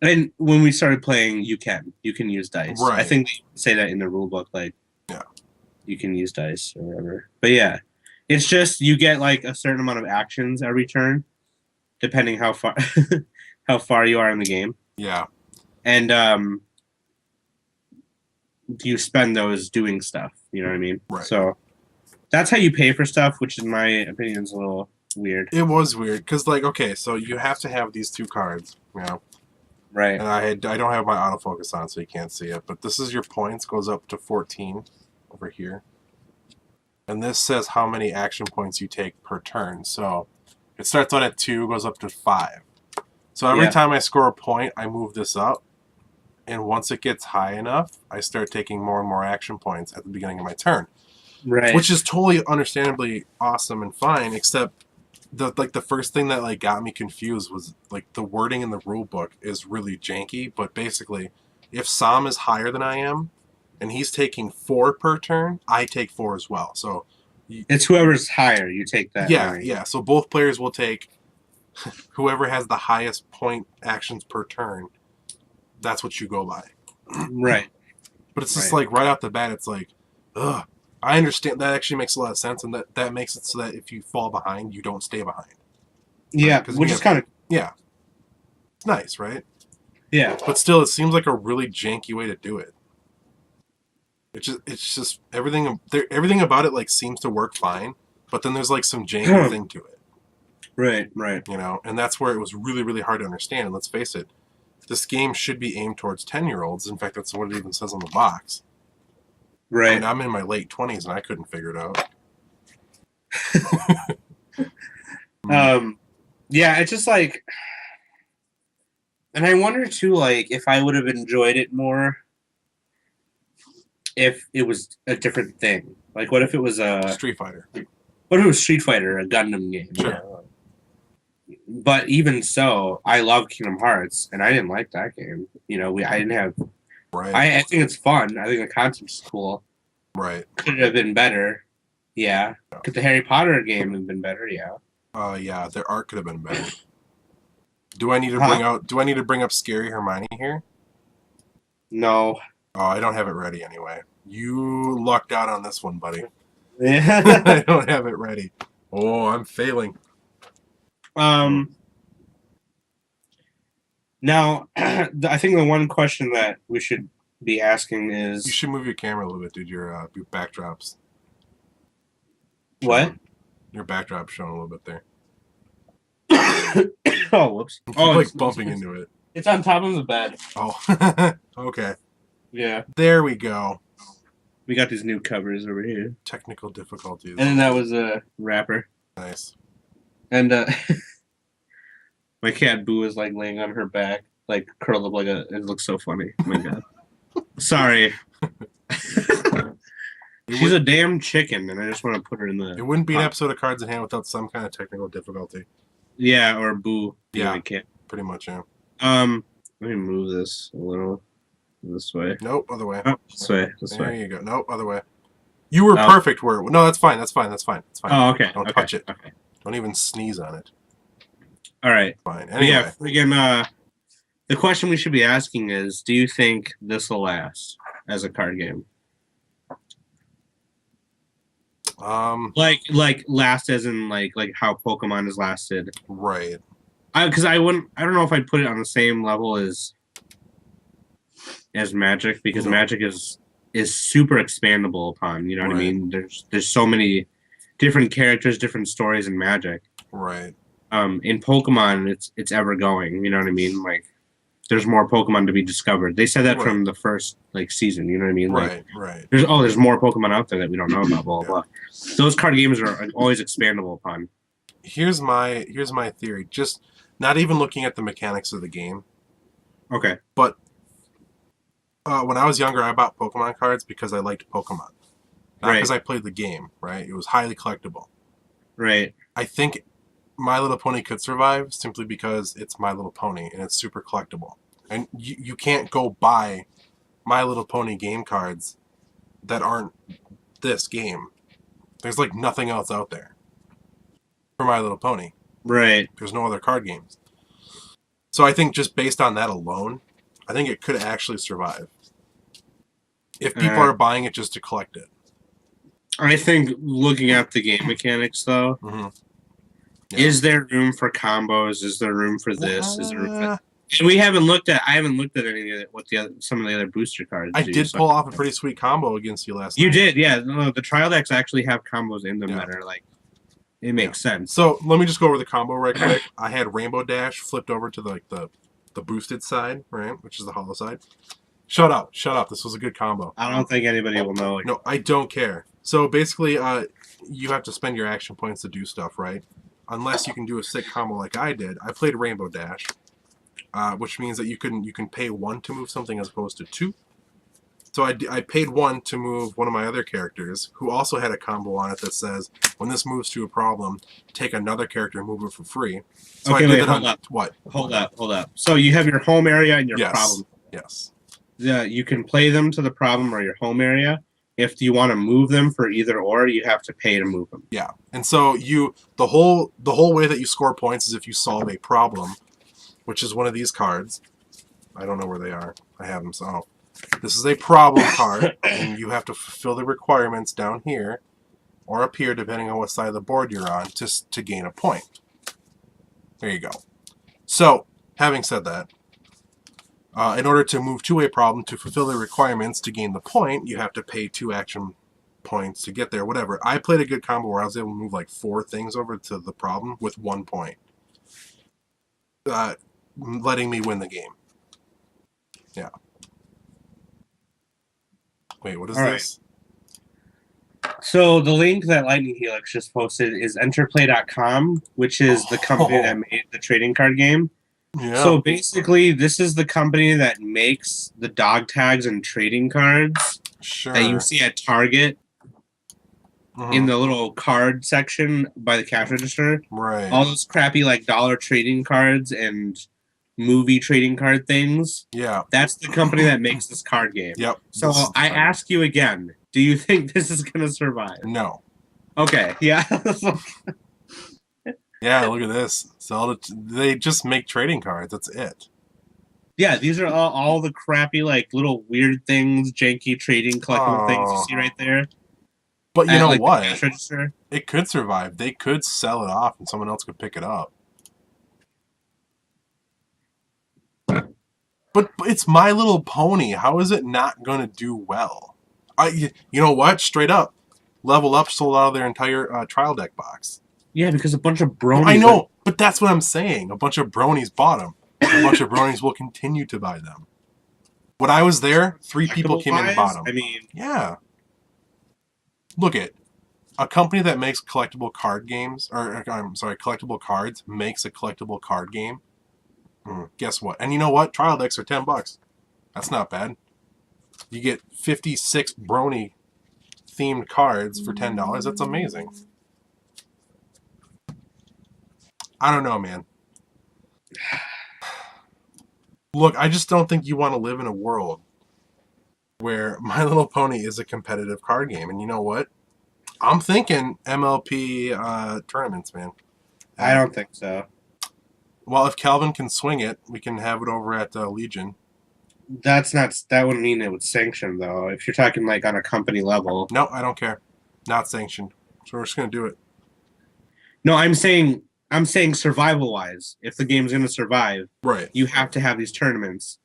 And when we started playing, you can use dice. Right. I think they say that in the rule book, like, you can use dice or whatever. But yeah, it's just you get like a certain amount of actions every turn, depending how far you are in the game. Yeah. And you spend those doing stuff. You know what I mean? Right. So that's how you pay for stuff, which in my opinion is a little weird. It was weird because, like, okay, so you have to have these two cards, Right. And I don't have my autofocus on, so you can't see it. But this is your points, goes up to 14 over here. And this says how many action points you take per turn. So it starts out at 2, goes up to 5. So every time I score a point, I move this up. And once it gets high enough, I start taking more and more action points at the beginning of my turn. Right. Which is totally understandably awesome and fine, except the first thing that like got me confused was like the wording in the rule book is really janky, but basically if Sam is higher than I am and he's taking 4 per turn, I take 4 as well. So It's whoever's higher. You take that. Yeah, yeah. So both players will take whoever has the highest point actions per turn. That's what you go by. Right. But it's just like right off the bat, it's like, ugh. I understand that actually makes a lot of sense, and that makes it so that if you fall behind, you don't stay behind. Yeah, right? which is kind of it's nice, right? Yeah, but still, it seems like a really janky way to do it. It's just everything about it like seems to work fine, but then there's like some janky thing to it. Right. You know, and that's where it was really, really hard to understand. And let's face it, this game should be aimed towards 10-year-olds. In fact, that's what it even says on the box. Right. I mean, I'm in my late 20s and I couldn't figure it out. Yeah, it's just like, and I wonder too, like, if I would have enjoyed it more if it was a different thing. Like, what if it was a Street Fighter? What if it was Street Fighter, a Gundam game? Sure. But even so, I love Kingdom Hearts, and I didn't like that game. You know, I didn't have. Right. I think it's fun. I think the concept's cool. Right. Could it have been better? Yeah. Could the Harry Potter game have been better? Yeah. Yeah, their art could have been better. Do I need to bring up Scary Hermione here? No. Oh, I don't have it ready anyway. You lucked out on this one, buddy. Yeah. I don't have it ready. Oh, I'm failing. Now, I think the one question that we should be asking is... You should move your camera a little bit, dude. Your backdrops. What? Your backdrop's showing a little bit there. Oh, whoops. Oh, like bumping into it. It's on top of the bed. Oh, okay. Yeah. There we go. We got these new covers over here. Technical difficulties. And then that was a wrapper. Nice. And my cat Boo is like laying on her back, like curled up like a. It looks so funny. Oh my god. Sorry. She's a damn chicken, and I just want to put her in the. It wouldn't be an episode of Cards in Hand without some kind of technical difficulty. Yeah, or Boo. Yeah, I can't. Pretty much, yeah. Let me move this a little this way. Nope, other way. Oh, this way. There you go. Nope, other way. You were perfect where. No, that's fine. That's fine. Oh, okay. Don't touch it. Okay. Don't even sneeze on it. All right. Fine. Anyway. Yeah. Again, the question we should be asking is: do you think this will last as a card game? Like last as in like how Pokemon has lasted. Right. Because I don't know if I'd put it on the same level as Magic, because Magic is super expandable upon. You know what I mean? There's so many different characters, different stories in Magic. Right. In Pokemon, it's ever going. You know what I mean? Like, there's more Pokemon to be discovered. They said that from the first season. You know what I mean? Like, right. There's more Pokemon out there that we don't know about. Blah blah. Those card games are always expandable upon. Here's my theory. Just not even looking at the mechanics of the game. Okay. But when I was younger, I bought Pokemon cards because I liked Pokemon, not because I played the game. Right. It was highly collectible. Right. I think My Little Pony could survive simply because it's My Little Pony and it's super collectible. And you can't go buy My Little Pony game cards that aren't this game. There's like nothing else out there for My Little Pony. Right. There's no other card games. So I think just based on that alone, I think it could actually survive. If people are buying it just to collect it. I think looking at the game mechanics, though, is there room for combos? Is there room for this? Is there room for... And I haven't looked at any of some of the other booster cards. I did pull off a pretty sweet combo against you last night. You did, yeah. No, the trial decks actually have combos in them that are like, it makes sense. So let me just go over the combo right quick. I had Rainbow Dash flipped over to the boosted side, right, which is the hollow side. Shut up. This was a good combo. I don't think anybody will know. No, I don't care. So basically, you have to spend your action points to do stuff, right? Unless you can do a sick combo like I did. I played Rainbow Dash, which means that you can pay 1 to move something as opposed to 2. So I paid 1 to move one of my other characters, who also had a combo on it that says, when this moves to a problem, take another character and move it for free. So okay, I did hold up. What? Hold up. So you have your home area and your problem. Yes. Yeah, you can play them to the problem or your home area, if you want to move them for either or, you have to pay to move them. Yeah, and so the whole way that you score points is if you solve a problem, which is one of these cards. I don't know where they are. I have them. So this is a problem card, and you have to fulfill the requirements down here or up here, depending on what side of the board you're on, to gain a point. There you go. So, having said that, in order to move to a problem, to fulfill the requirements to gain the point, you have to pay 2 action points to get there, whatever. I played a good combo where I was able to move like 4 things over to the problem with 1 point, letting me win the game. Yeah. Wait, what is this? So the link that Lightning Helix just posted is enterplay.com, which is the company that made the trading card game. Yeah. So basically, this is the company that makes the dog tags and trading cards that you see at Target in the little card section by the cash register. Right. All those crappy like dollar trading cards and movie trading card things. Yeah. That's the company that makes this card game. Yep. So I ask you again, do you think this is going to survive? No. Okay. Yeah. Yeah, look at this. So they just make trading cards. That's it. Yeah, these are all the crappy, like, little weird things, janky trading collectible things you see right there. But you know like, what? Cash register. It could survive. They could sell it off and someone else could pick it up. But it's My Little Pony. How is it not going to do well? You know what? Straight up. Level Up sold out of their entire trial deck box. Yeah, because a bunch of bronies... I know, but that's what I'm saying. A bunch of bronies bought them. A bunch of bronies will continue to buy them. When I was there, 3 people came in and bought them. I mean... Yeah. Look at a company that makes collectible card games, or I'm sorry, collectible cards, makes a collectible card game. Guess what? And you know what? Trial decks are $10. That's not bad. You get 56 brony themed cards for $10. That's amazing. I don't know, man. Look, I just don't think you want to live in a world where My Little Pony is a competitive card game. And you know what? I'm thinking MLP tournaments, man. I don't think so. Well, if Calvin can swing it, we can have it over at Legion. That wouldn't mean it would sanction, though. If you're talking, like, on a company level. No, I don't care. Not sanctioned. So we're just going to do it. No, I'm saying survival-wise, if the game's going to survive, right, you have to have these tournaments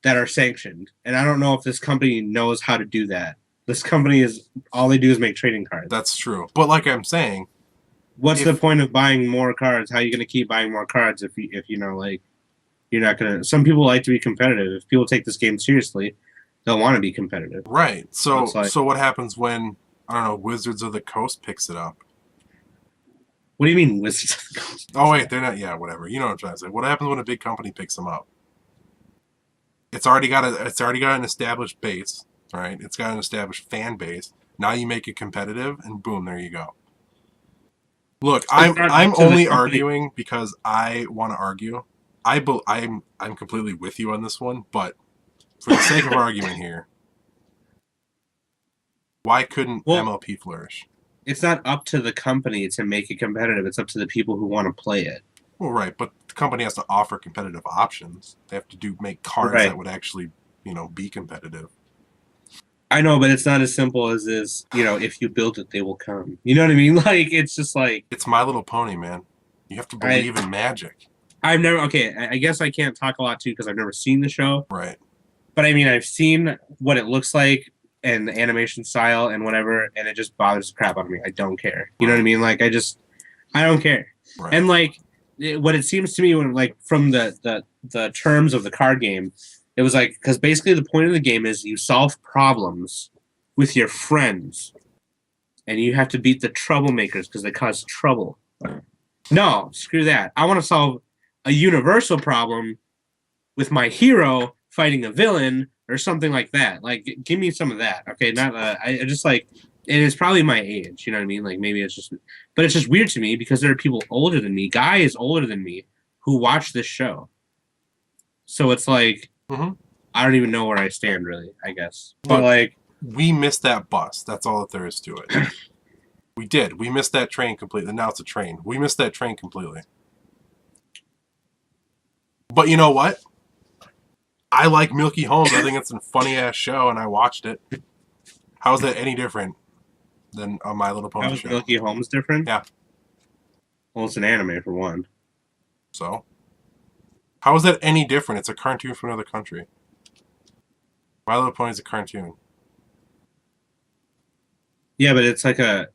that are sanctioned. And I don't know if this company knows how to do that. This company all they do is make trading cards. That's true. But like I'm saying, what's the point of buying more cards? How are you going to keep buying more cards if you know, like, you're not going to... Some people like to be competitive. If people take this game seriously, they'll want to be competitive. Right. So what happens when, I don't know, Wizards of the Coast picks it up? What do you mean Wizards of the Coast? Oh, wait, they're not... Yeah, whatever. You know what I'm trying to say. What happens when a big company picks them up? It's already got an established base, right? It's got an established fan base. Now you make it competitive, and boom, there you go. Look, I'm only arguing because I want to argue. I'm completely with you on this one, but for the sake of argument here, why couldn't MLP flourish? It's not up to the company to make it competitive. It's up to the people who want to play it. Well, right, but the company has to offer competitive options. They have to make cards that would actually, be competitive. I know, but it's not as simple as this, if you build it, they will come. You know what I mean? Like, it's just like... It's My Little Pony, man. You have to believe in magic. I guess I can't talk a lot, too, because I've never seen the show. Right. But, I mean, I've seen what it looks like and the animation style and whatever, and it just bothers the crap out of me. I don't care. You know what I mean? Like, I don't care. Right. And, like, what it seems to me when, like, from the terms of the card game, it was like, because basically the point of the game is you solve problems with your friends, and you have to beat the troublemakers because they cause trouble. No, screw that. I want to solve a universal problem with my hero fighting a villain or something like that. Like, give me some of that. Okay, not I just like, and it's probably my age. You know what I mean? Like, maybe it's just, but it's just weird to me because there are people older than me, guys older than me, who watch this show. So it's like, I don't even know where I stand, really, I guess. But, like... we missed that bus. That's all that there is to it. We did. We missed that train completely. Now it's a train. We missed that train completely. But you know what? I like Milky Holmes. I think it's a funny ass show, and I watched it. How is that any different than a My Little Pony How is show? Milky Holmes different? Yeah. Well, it's an anime for one. So, how is that any different? It's a cartoon from another country. My Little Pony is a cartoon. Yeah, but it's like a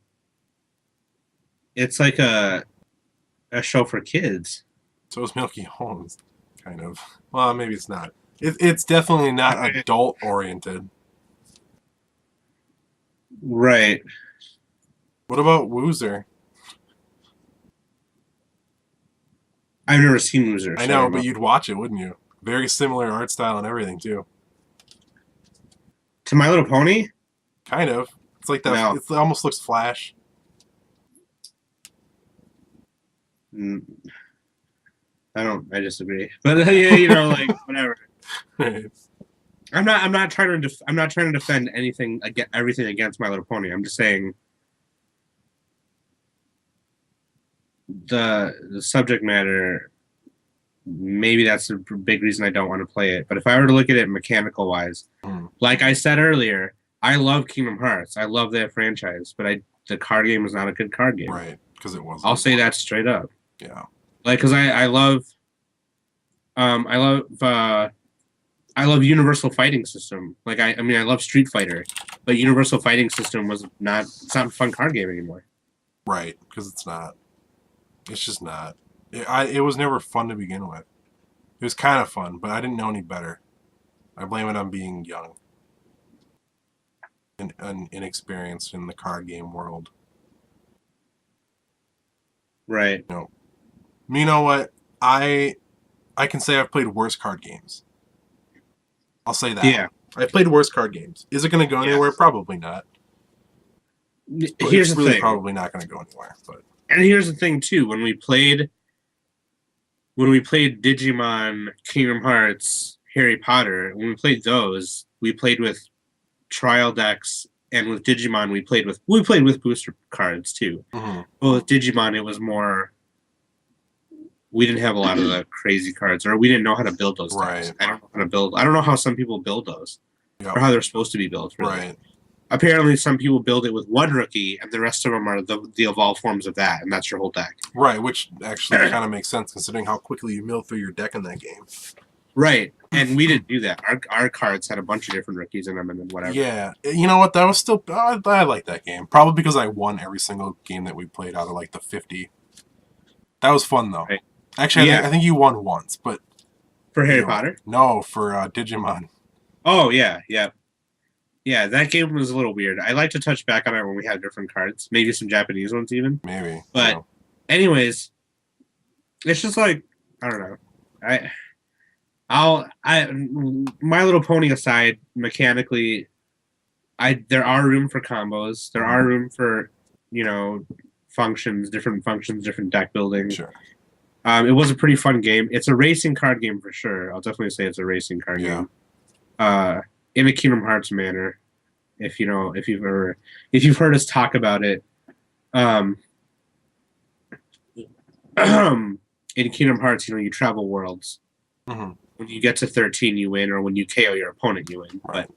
show for kids. So is Milky Holmes, kind of. Well, maybe it's not. It's definitely not adult oriented. Right. What about Woozer? I've never seen Loser. I know, but you'd watch it, wouldn't you? Very similar art style and everything too. To My Little Pony? Kind of. It's like that. No. It almost looks Flash. I disagree. But yeah, like whatever. I'm not trying to defend everything against My Little Pony. I'm just saying the subject matter. Maybe that's a big reason I don't want to play it. But if I were to look at it mechanical wise, like I said earlier, I love Kingdom Hearts. I love that franchise, but the card game was not a good card game. Right, because it wasn't. I'll say that straight up. Yeah. Like, because I love Universal Fighting System. Like, I love Street Fighter, but Universal Fighting System it's not a fun card game anymore. Right, because it's not. It's just not. It was never fun to begin with. It was kind of fun, but I didn't know any better. I blame it on being young and inexperienced in the card game world. Right. No. You know what? I can say I've played worse card games. I'll say that. Yeah. I played worse card games. Is it going to go anywhere? Probably not. Here's it's the really thing. Probably not going to go anywhere. But here's the thing too. When we played Digimon, Kingdom Hearts, Harry Potter, when we played those, we played with trial decks, and with Digimon we played with booster cards too. Mm-hmm. Well, with Digimon it was more. We didn't have a lot of the crazy cards, or we didn't know how to build those decks. I don't know how to build. I don't know how some people build those, or how they're supposed to be built. Really. Right. Apparently, some people build it with one rookie, and the rest of them are the evolved forms of that, and that's your whole deck. Right, which actually kind of makes sense considering how quickly you mill through your deck in that game. Right, and we didn't do that. Our cards had a bunch of different rookies in them, and then whatever. Yeah, you know what? That was still I like that game. Probably because I won every single game that we played out of like the 50. That was fun though. Right. Actually, I think you won once, but for Harry Potter? No, for Digimon. Oh yeah. Yeah, that game was a little weird. I like to touch back on it when we have different cards, maybe some Japanese ones even. Maybe, but anyways, it's just like I don't know. My Little Pony aside, mechanically, there are room for combos. There are room for different functions, different deck building. Sure. It was a pretty fun game. It's a racing card game for sure. I'll definitely say it's a racing card game. In a Kingdom Hearts manner, if you've heard us talk about it, in Kingdom Hearts, you travel worlds. Mm-hmm. When you get to 13, you win, or when you KO your opponent, you win. Right. But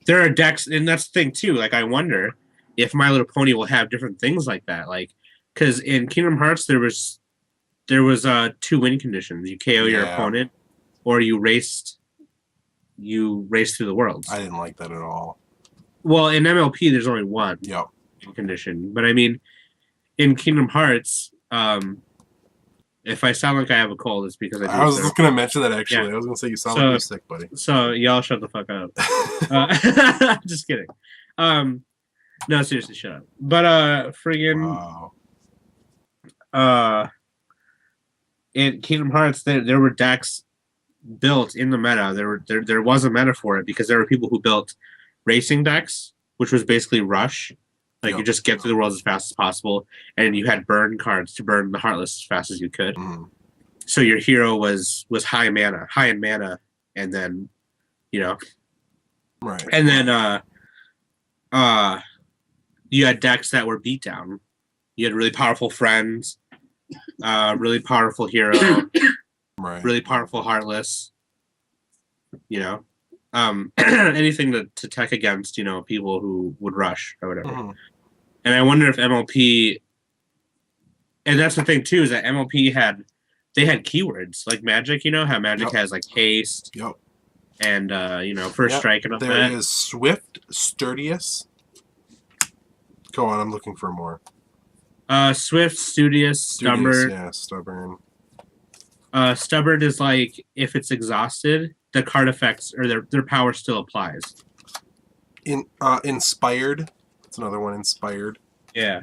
there are decks, and that's the thing too. Like, I wonder if My Little Pony will have different things like that. Like, because in Kingdom Hearts, there was 2 win conditions: you KO your opponent, or you raced through the worlds. I didn't like that at all. Well, in MLP, there's only one condition. But I mean, in Kingdom Hearts, if I sound like I have a cold, it's because I was just going to mention that, actually. I was going to say you sound like you're sick, buddy. So, y'all shut the fuck up. Just kidding. No, seriously, shut up. But, in Kingdom Hearts, there were decks built in the meta. There was a meta for it because there were people who built racing decks, which was basically rush. Like, you just get through the world as fast as possible, and you had burn cards to burn the Heartless as fast as you could. Mm-hmm. So your hero was high in mana, and then, right. And then you had decks that were beat down. You had really powerful friends, really powerful hero, Right. really powerful heartless. You know, anything to tech against, you know, people who would rush or whatever. Mm-hmm. And I wonder if MLP, and that's the thing too, is that MLP had keywords like Magic. You know how Magic has like haste. Yep. And you know, first strike and all there that. Is swift, sturdious. Go on, I'm looking for more. Swift, studious, stubborn. Yeah, stubborn. Stubborn is like if it's exhausted, the card effects or their power still applies. Inspired. That's another one. Inspired. Yeah.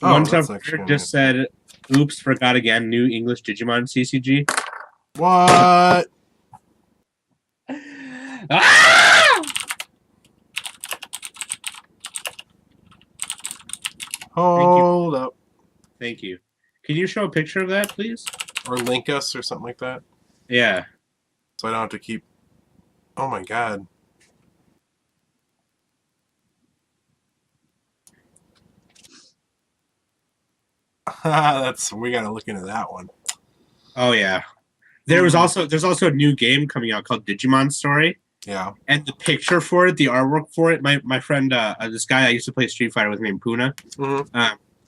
Oh, One Tough just said, "Oops, forgot again. New English Digimon CCG." What? Ah! Hold up. Thank you. Can you show a picture of that, please? Or link us or something like that. Yeah. So I don't have to keep. Oh my god. We gotta look into that one. Oh yeah. There's also a new game coming out called Digimon Story. Yeah. And the picture for it, the artwork for it, my friend, this guy I used to play Street Fighter with named Puna. Mm-hmm.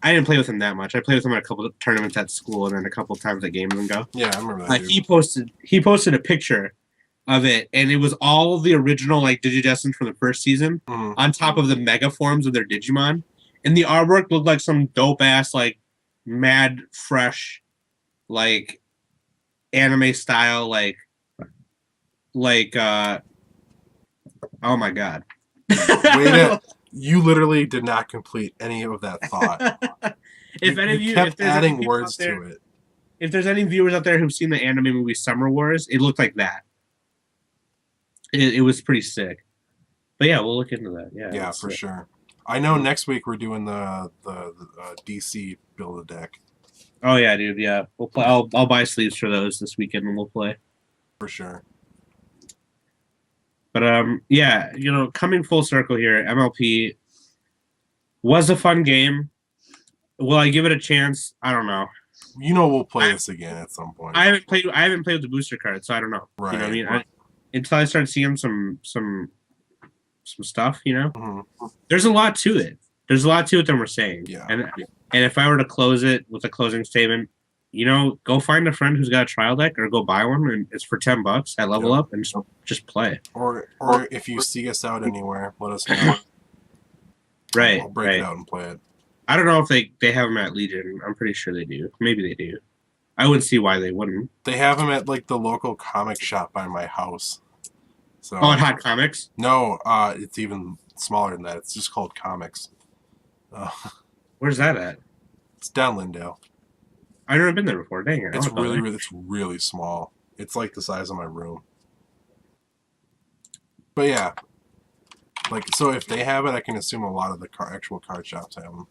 I didn't play with him that much. I played with him at a couple of tournaments at school and then a couple of times at Games and Go. Yeah, I remember that. He posted a picture of it, and it was all the original like Digidestined from the first season on top of the mega forms of their Digimon, and the artwork looked like some dope ass like mad fresh like anime style like oh my god. You literally did not complete any of that thought. If any of you kept adding words to it. If there's any viewers out there who've seen the anime movie Summer Wars, it looked like that. It was pretty sick. But yeah, we'll look into that. Yeah, for sure. I know next week we're doing the DC build a deck. Oh yeah, dude. Yeah, we'll play. I'll buy sleeves for those this weekend and we'll play for sure. But yeah, you know, coming full circle here, MLP was a fun game. Will I give it a chance? I don't know. You know, we'll play this again at some point. I haven't played with the booster card, so I don't know. Right. You know what I mean? Until I start seeing some stuff, you know. There's a lot to it. There's a lot to it than we're saying. Yeah. And if I were to close it with a closing statement, you know, go find a friend who's got a trial deck or go buy one, and it's for $10 at Level Up, and just play. Or if you see us out anywhere, let us know. Right. We'll break it out and play it. I don't know if they have them at Legion. I'm pretty sure they do. Maybe they do. I wouldn't see why they wouldn't. They have them at like the local comic shop by my house. So at Hot Comics? No, it's even smaller than that. It's just called Comics. Where's that at? It's down Lindale. I've never been there before. Dang it! It's really small. It's like the size of my room. But yeah, like so if they have it, I can assume a lot of the actual card shops have them.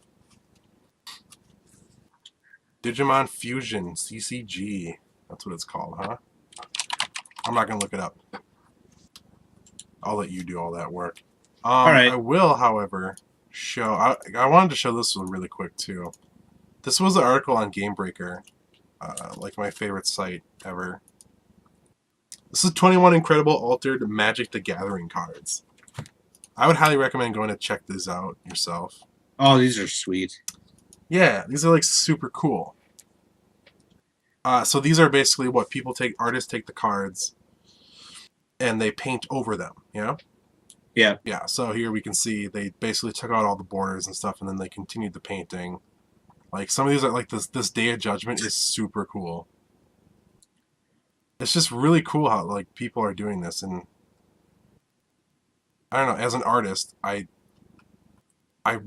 Digimon Fusion CCG. That's what it's called, huh? I'm not gonna look it up. I'll let you do all that work. All right. I will, however, show. I wanted to show this one really quick too. This was an article on Game Breaker, like my favorite site ever. This is 21 incredible altered Magic the Gathering cards. I would highly recommend going to check these out yourself. Oh, these are sweet. Yeah, these are like super cool. So these are basically what artists take the cards and they paint over them, you know? Yeah. Yeah, so here we can see they basically took out all the borders and stuff and then they continued the painting. Like some of these are like this Day of Judgment is super cool. It's just really cool how like people are doing this, and I don't know, as an artist, I'm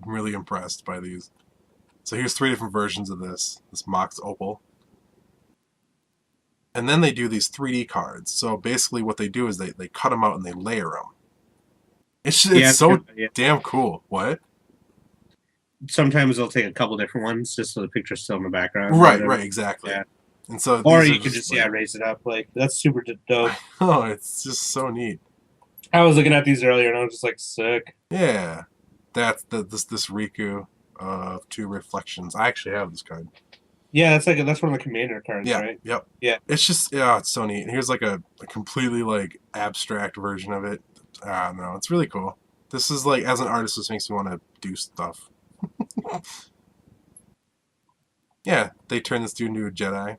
really impressed by these. So here's 3 different versions of this Mox Opal. And then they do these 3D cards. So basically what they do is they cut them out and they layer them. It's so damn cool. What? Sometimes they'll take a couple different ones just so the picture's still in the background. Right, exactly. Yeah. And so or you could just raise it up. Like that's super dope. Oh, it's just so neat. I was looking at these earlier and I was just like, sick. Yeah. That's this Riku of Two Reflections. I actually have this card. Yeah, that's one of the commander cards, Yeah. right? Yep. Yeah. It's just it's so neat. Here's like a completely like abstract version of it. I don't know. It's really cool. This is like, as an artist, this makes me want to do stuff. Yeah, they turned this dude into a Jedi.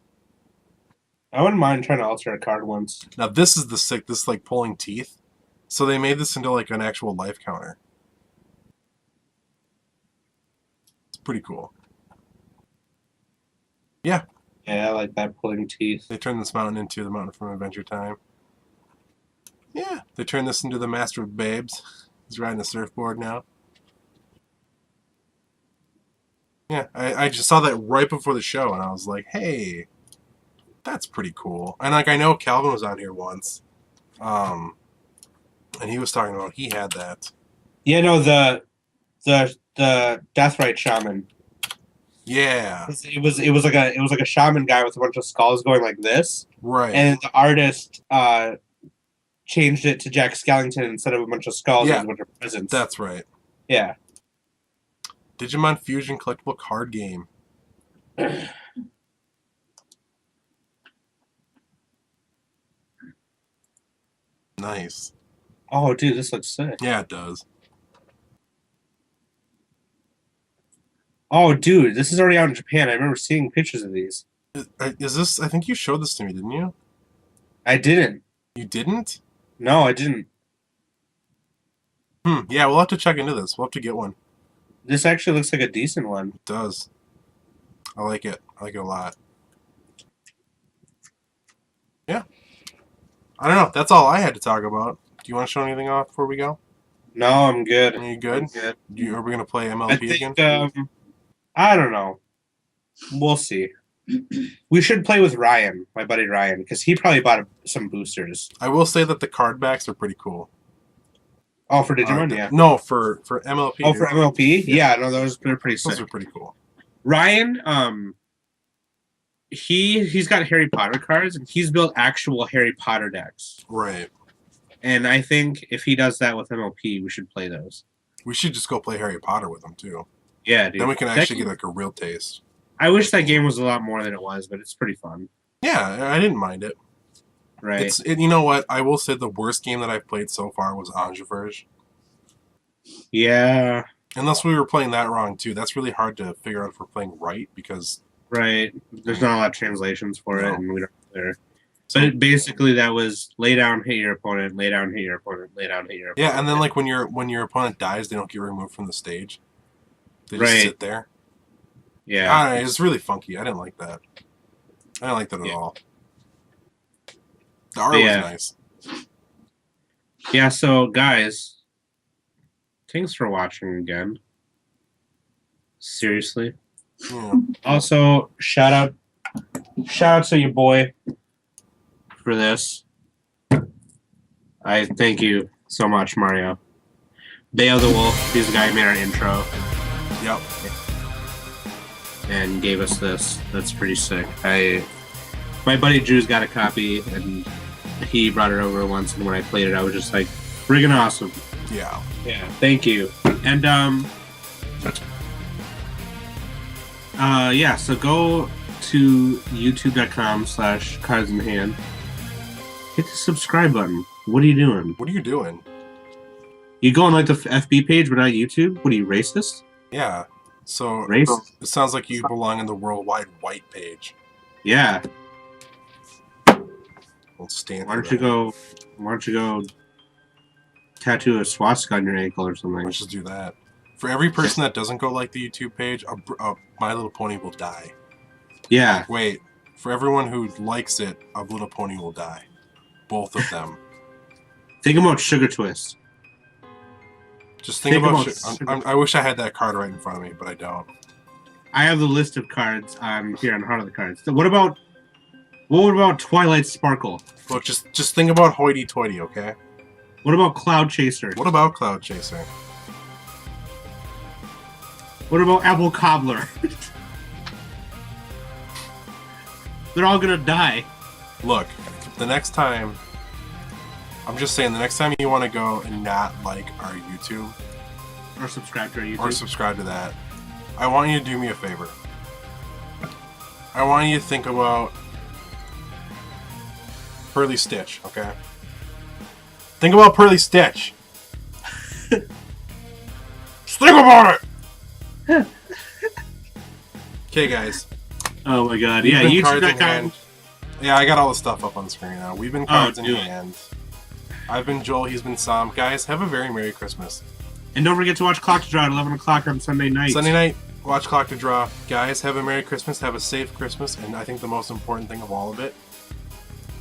I wouldn't mind trying to alter a card once. Now this is the sick. This is like pulling teeth. So they made this into like an actual life counter. It's pretty cool. Yeah. Yeah, I like that pulling teeth. They turned this mountain into the mountain from Adventure Time. Yeah. They turned this into the Master of Babes. He's riding a surfboard now. Yeah, I just saw that right before the show, and I was like, hey, that's pretty cool. And like, I know Calvin was on here once, and he was talking about he had that. Yeah, no, the Deathrite Shaman. Yeah, It was like a shaman guy with a bunch of skulls going like this, right. and the artist changed it to Jack Skellington instead of a bunch of skulls. Yeah, It was a bunch of presents. That's right. Yeah. Digimon Fusion collectible card game. Nice. Oh, dude, this looks sick. Yeah, it does. Oh, dude, this is already out in Japan. I remember seeing pictures of these. Is this? I think you showed this to me, didn't you? I didn't. You didn't? No, I didn't. Yeah, we'll have to check into this. We'll have to get one. This actually looks like a decent one. It does. I like it. I like it a lot. Yeah. I don't know. That's all I had to talk about. Do you want to show anything off before we go? No, I'm good. Are you good? I'm good. Are we going to play I MLP think, again? I don't know. We'll see. We should play with Ryan, my buddy Ryan, because he probably bought some boosters. I will say that the card backs are pretty cool. Oh, for Digimon, yeah. No, for MLP. Oh, for MLP? Yeah, no, they're pretty sick. Those are pretty cool. Ryan, he's got Harry Potter cards, and he's built actual Harry Potter decks. Right. And I think if he does that with MLP, we should play those. We should just go play Harry Potter with them, too. Yeah, dude. Then we can actually get like a real taste. I wish that game was a lot more than it was, but it's pretty fun. Yeah, I didn't mind it. Right. You know what? I will say the worst game that I've played so far was Angeverge. Yeah. Unless we were playing that wrong, too. That's really hard to figure out if we're playing right, because... Right. There's not a lot of translations for it, and we don't there. So, but basically, that was lay down, hit your opponent, lay down, hit your opponent, lay down, hit your opponent. Yeah, and then like when your opponent dies, they don't get removed from the stage. They just sit there. Yeah. I don't know, it's really funky. I didn't like that. I didn't like that at all. The art was nice. Yeah, so guys, thanks for watching again. Seriously. Yeah. Also, shout out to your boy for this. I thank you so much, Mario. Bayo the Wolf, he's the guy who made our intro. Yep. And gave us this. That's pretty sick. My buddy Drew's got a copy, and he brought it over once, and when I played it, I was just like, friggin' awesome. Yeah. Yeah. Thank you. And yeah, so go to youtube.com/cardsinhand. Hit the subscribe button. What are you doing? What are you doing? You go on like the FB page, but not YouTube? What are you, racist? Yeah. So Racist? It sounds like you belong in the worldwide white page. Yeah. We'll stand. Why don't you go tattoo a swastika on your ankle or something? Let's just do that. For every person that doesn't go like the YouTube page, My Little Pony will die. Yeah. Wait. For everyone who likes it, a Little Pony will die. Both of them. Think about Sugar Twist. Just think about I wish I had that card right in front of me, but I don't. I have the list of cards on here on Heart of the Cards. So what about Twilight Sparkle? Look, just think about Hoity Toity, okay? What about Cloud Chaser? What about Cloud Chaser? What about Apple Cobbler? They're all gonna die. Look, the next time I'm just saying, the next time you want to go and not like our YouTube Or subscribe to our YouTube. or subscribe to that, I want you to do me a favor. I want you to think about Pearly Stitch, okay? Think about Pearly Stitch. Just think about it! Okay, guys. Oh my god. We've Yeah, been Cards in YouTube.com. Hand. Yeah, I got all the stuff up on the screen now. We've been Cards in do it. Hand. I've been Joel, he's been Sam. Guys, have a very Merry Christmas. And don't forget to watch Clock to Draw at 11 o'clock on Sunday night. Sunday night, watch Clock to Draw. Guys, have a Merry Christmas, have a safe Christmas, and I think the most important thing of all of it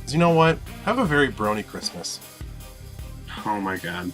is, you know what? Have a very brony Christmas. Oh my god.